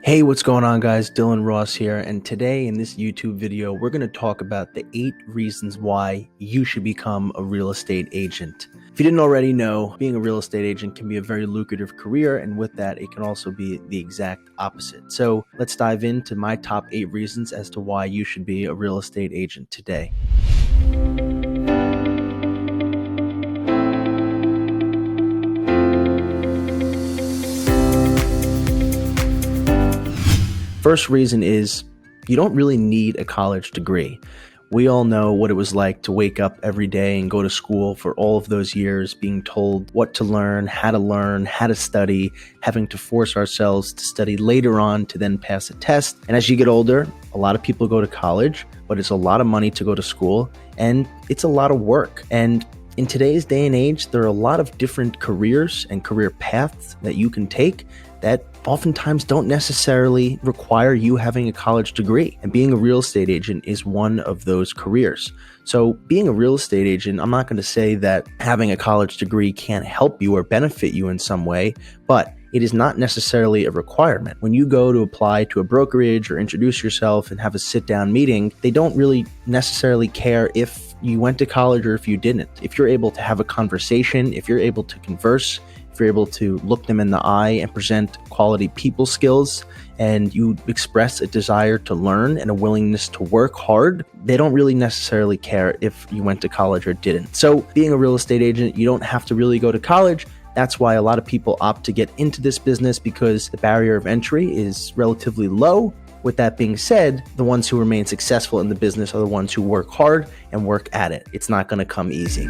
Hey, what's going on, guys? Dillon Ross here, and today in this YouTube video, we're going to talk about the 8 reasons why you should become a real estate agent. If you didn't already know, being a real estate agent can be a very lucrative career, and with that, it can also be the exact opposite. So let's dive into my top 8 reasons as to why you should be a real estate agent today. First reason is you don't really need a college degree. We all know what it was like to wake up every day and go to school for all of those years, being told what to learn, how to study, having to force ourselves to study later on to then pass a test. And as you get older, a lot of people go to college, but it's a lot of money to go to school and it's a lot of work. And in today's day and age, there are a lot of different careers and career paths that you can take that oftentimes don't necessarily require you having a college degree. And being a real estate agent is one of those careers. So being a real estate agent, I'm not going to say that having a college degree can't help you or benefit you in some way, but it is not necessarily a requirement. When you go to apply to a brokerage or introduce yourself and have a sit-down meeting, they don't really necessarily care if you went to college or if you didn't. If you're able to have a conversation, if you're able to converse, if you're able to look them in the eye and present quality people skills, and you express a desire to learn and a willingness to work hard, they don't really necessarily care if you went to college or didn't. So being a real estate agent, you don't have to really go to college. That's why a lot of people opt to get into this business, because the barrier of entry is relatively low. With that being said, the ones who remain successful in the business are the ones who work hard and work at it. It's not going to come easy.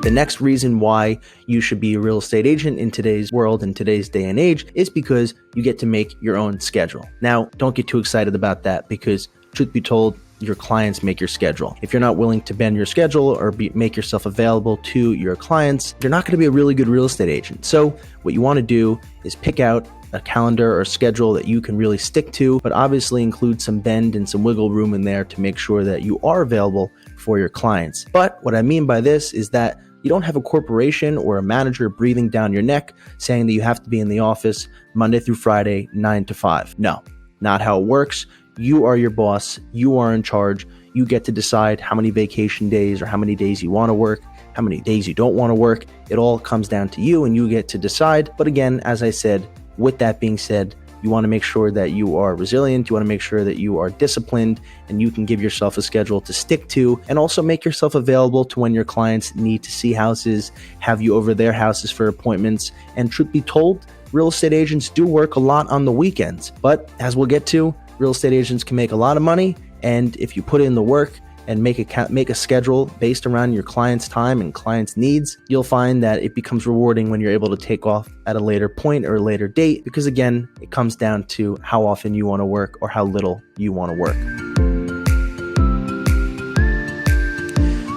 The next reason why you should be a real estate agent in today's world, in today's day and age, is because you get to make your own schedule. Now, don't get too excited about that, because truth be told, your clients make your schedule. If you're not willing to bend your schedule or make yourself available to your clients, you're not going to be a really good real estate agent. So what you want to do is pick out a calendar or schedule that you can really stick to, but obviously include some bend and some wiggle room in there to make sure that you are available for your clients. But what I mean by this is that you don't have a corporation or a manager breathing down your neck saying that you have to be in the office Monday through Friday, 9 to 5. No, not how it works. You are your boss. You are in charge. You get to decide how many vacation days or how many days you want to work, how many days you don't want to work. It all comes down to you and you get to decide. But again, as I said, with that being said, you want to make sure that you are resilient. You want to make sure that you are disciplined and you can give yourself a schedule to stick to, and also make yourself available to when your clients need to see houses, have you over their houses for appointments. And truth be told, real estate agents do work a lot on the weekends. But as we'll get to, real estate agents can make a lot of money. And if you put in the work and make a schedule based around your client's time and client's needs, you'll find that it becomes rewarding when you're able to take off at a later point or a later date, because again, it comes down to how often you want to work or how little you want to work.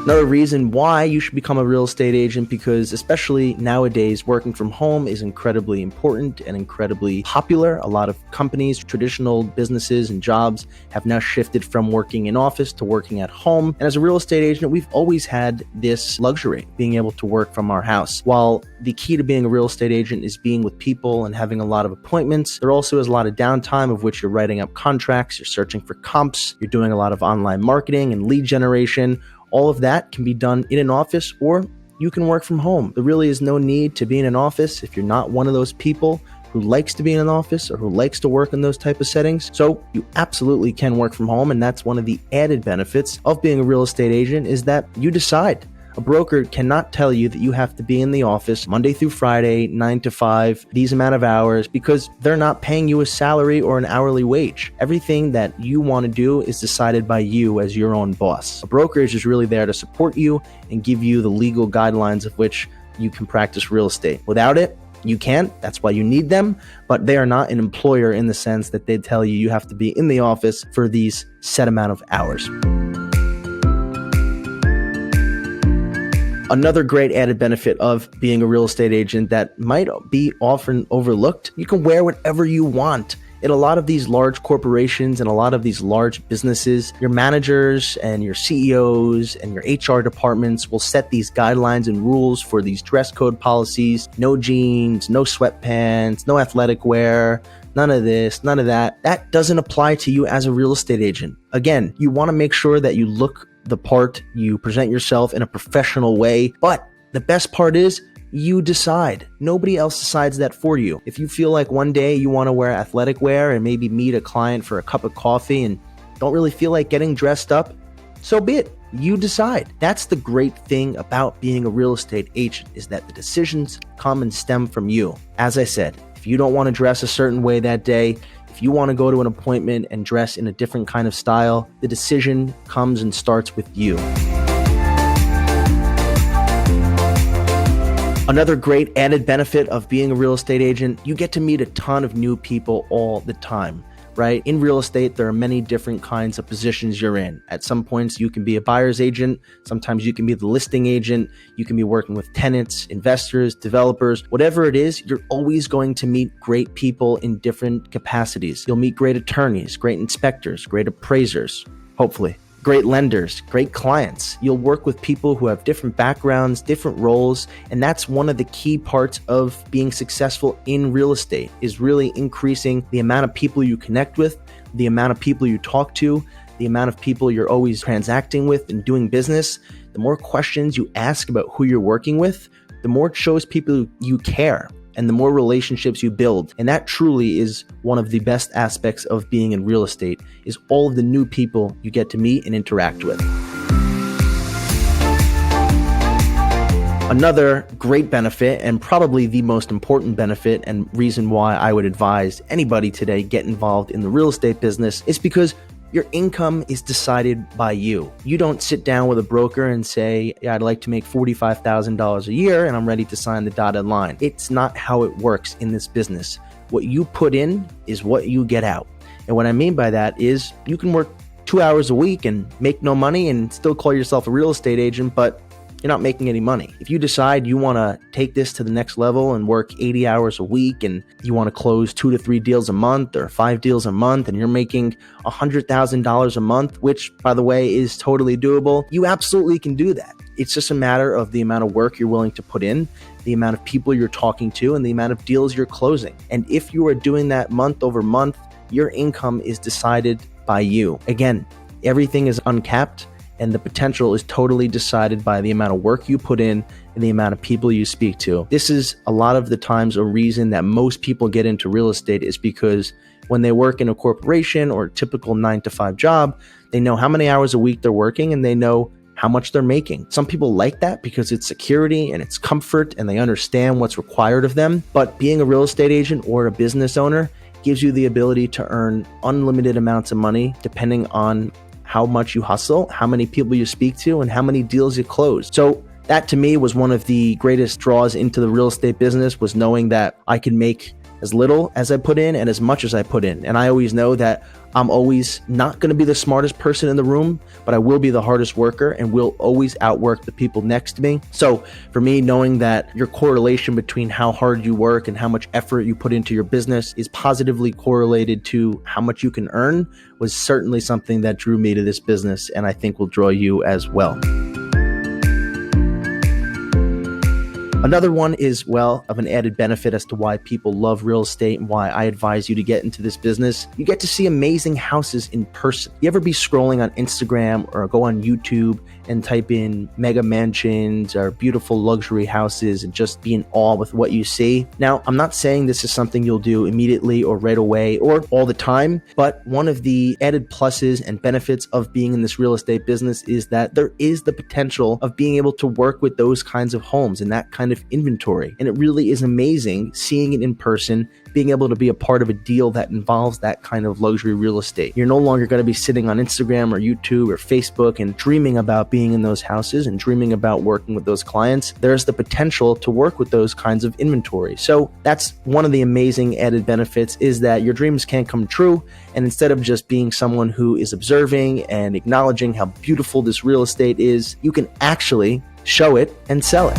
Another reason why you should become a real estate agent, because especially nowadays, working from home is incredibly important and incredibly popular. A lot of companies, traditional businesses and jobs have now shifted from working in office to working at home. And as a real estate agent, we've always had this luxury, being able to work from our house. While the key to being a real estate agent is being with people and having a lot of appointments, there also is a lot of downtime, of which you're writing up contracts, you're searching for comps, you're doing a lot of online marketing and lead generation. All of that can be done in an office, or you can work from home. There really is no need to be in an office if you're not one of those people who likes to be in an office or who likes to work in those type of settings. So you absolutely can work from home, and that's one of the added benefits of being a real estate agent, is that you decide. A broker cannot tell you that you have to be in the office Monday through Friday, 9 to 5, these amount of hours, because they're not paying you a salary or an hourly wage. Everything that you want to do is decided by you as your own boss. A broker is just really there to support you and give you the legal guidelines of which you can practice real estate. Without it, you can't. That's why you need them, but they are not an employer in the sense that they tell you you have to be in the office for these set amount of hours. Another great added benefit of being a real estate agent that might be often overlooked, you can wear whatever you want In a lot of these large corporations and a lot of these large businesses, your managers and your CEOs and your HR departments will set these guidelines and rules for these dress code policies. No jeans, no sweatpants, no athletic wear, none of this, none of that. That doesn't apply to you as a real estate agent. Again, you want to make sure that you look the part, you present yourself in a professional way, but the best part is you decide. Nobody else decides that for you. If you feel like one day you want to wear athletic wear and maybe meet a client for a cup of coffee and don't really feel like getting dressed up, so be it. You decide. That's the great thing about being a real estate agent, is that the decisions come and stem from you. As I said, if you don't want to dress a certain way that day, if you want to go to an appointment and dress in a different kind of style, the decision comes and starts with you. Another great added benefit of being a real estate agent, you get to meet a ton of new people all the time, right? In real estate, there are many different kinds of positions you're in. At some points, you can be a buyer's agent. Sometimes you can be the listing agent. You can be working with tenants, investors, developers, whatever it is, you're always going to meet great people in different capacities. You'll meet great attorneys, great inspectors, great appraisers, hopefully. Great lenders, great clients. You'll work with people who have different backgrounds, different roles, and that's one of the key parts of being successful in real estate, is really increasing the amount of people you connect with, the amount of people you talk to, the amount of people you're always transacting with and doing business. The more questions you ask about who you're working with, the more it shows people you care, and the more relationships you build. And that truly is one of the best aspects of being in real estate, is all of the new people you get to meet and interact with. Another great benefit, and probably the most important benefit and reason why I would advise anybody today get involved in the real estate business, is because your income is decided by you. You don't sit down with a broker and say, yeah, I'd like to make $45,000 a year and I'm ready to sign the dotted line. It's not how it works in this business. What you put in is what you get out. And what I mean by that is you can work 2 hours a week and make no money and still call yourself a real estate agent, but you're not making any money. If you decide you want to take this to the next level and work 80 hours a week and you want to close 2 to 3 deals a month or 5 deals a month and you're making $100,000 a month, which by the way is totally doable, you absolutely can do that. It's just a matter of the amount of work you're willing to put in, the amount of people you're talking to, and the amount of deals you're closing. And if you are doing that month over month, your income is decided by you. Again, everything is uncapped, and the potential is totally decided by the amount of work you put in and the amount of people you speak to. This is a lot of the times a reason that most people get into real estate, is because when they work in a corporation or a typical 9-to-5 job, they know how many hours a week they're working and they know how much they're making. Some people like that because it's security and it's comfort and they understand what's required of them. But being a real estate agent or a business owner gives you the ability to earn unlimited amounts of money depending on how much you hustle, how many people you speak to, and how many deals you close. So that to me was one of the greatest draws into the real estate business, was knowing that I can make as little as I put in and as much as I put in. And I always know that I'm always not going to be the smartest person in the room, but I will be the hardest worker and will always outwork the people next to me. So for me, knowing that your correlation between how hard you work and how much effort you put into your business is positively correlated to how much you can earn was certainly something that drew me to this business, and I think will draw you as well. Another one is, well, of an added benefit as to why people love real estate and why I advise you to get into this business. You get to see amazing houses in person. You ever be scrolling on Instagram or go on YouTube and type in mega mansions or beautiful luxury houses and just be in awe with what you see? Now, I'm not saying this is something you'll do immediately or right away or all the time, but one of the added pluses and benefits of being in this real estate business is that there is the potential of being able to work with those kinds of homes and that kind of inventory. And it really is amazing seeing it in person, being able to be a part of a deal that involves that kind of luxury real estate. You're no longer going to be sitting on Instagram or YouTube or Facebook and dreaming about being in those houses and dreaming about working with those clients. There's the potential to work with those kinds of inventory. So that's one of the amazing added benefits, is that your dreams can come true. And instead of just being someone who is observing and acknowledging how beautiful this real estate is, you can actually show it and sell it.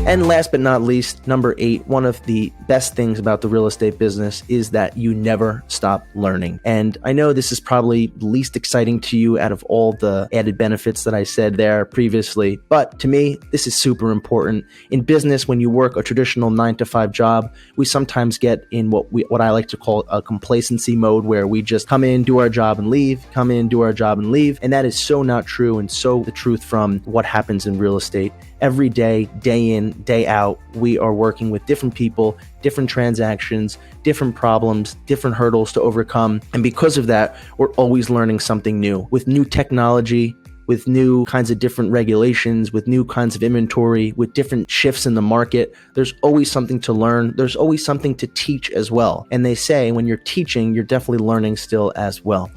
And last but not least, number 8, one of the best things about the real estate business is that you never stop learning. And I know this is probably the least exciting to you out of all the added benefits that I said there previously, but to me, this is super important. In business, when you work a traditional 9-to-5 job, we sometimes get in what I like to call a complacency mode, where we just come in, do our job and leave, come in, do our job and leave. And that is so not true, and so the truth from what happens in real estate. Every day, day in, day out, we are working with different people, different transactions, different problems, different hurdles to overcome. And because of that, we're always learning something new with new technology, with new kinds of different regulations, with new kinds of inventory, with different shifts in the market. There's always something to learn. There's always something to teach as well. And they say when you're teaching, you're definitely learning still as well.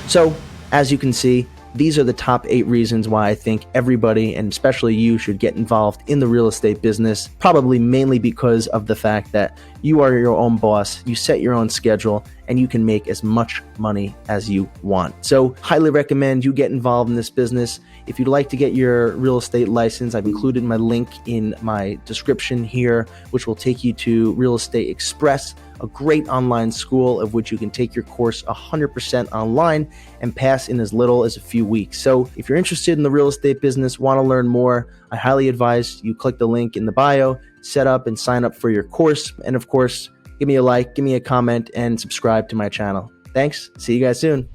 So, as you can see, these are the top 8 reasons why I think everybody, and especially you, should get involved in the real estate business, probably mainly because of the fact that you are your own boss, you set your own schedule, and you can make as much money as you want. So highly recommend you get involved in this business. If you'd like to get your real estate license, I've included my link in my description here, which will take you to Real Estate Express, a great online school of which you can take your course 100% online and pass in as little as a few weeks. So if you're interested in the real estate business, want to learn more, I highly advise you click the link in the bio, set up and sign up for your course. And of course, give me a like, give me a comment, and subscribe to my channel. Thanks. See you guys soon.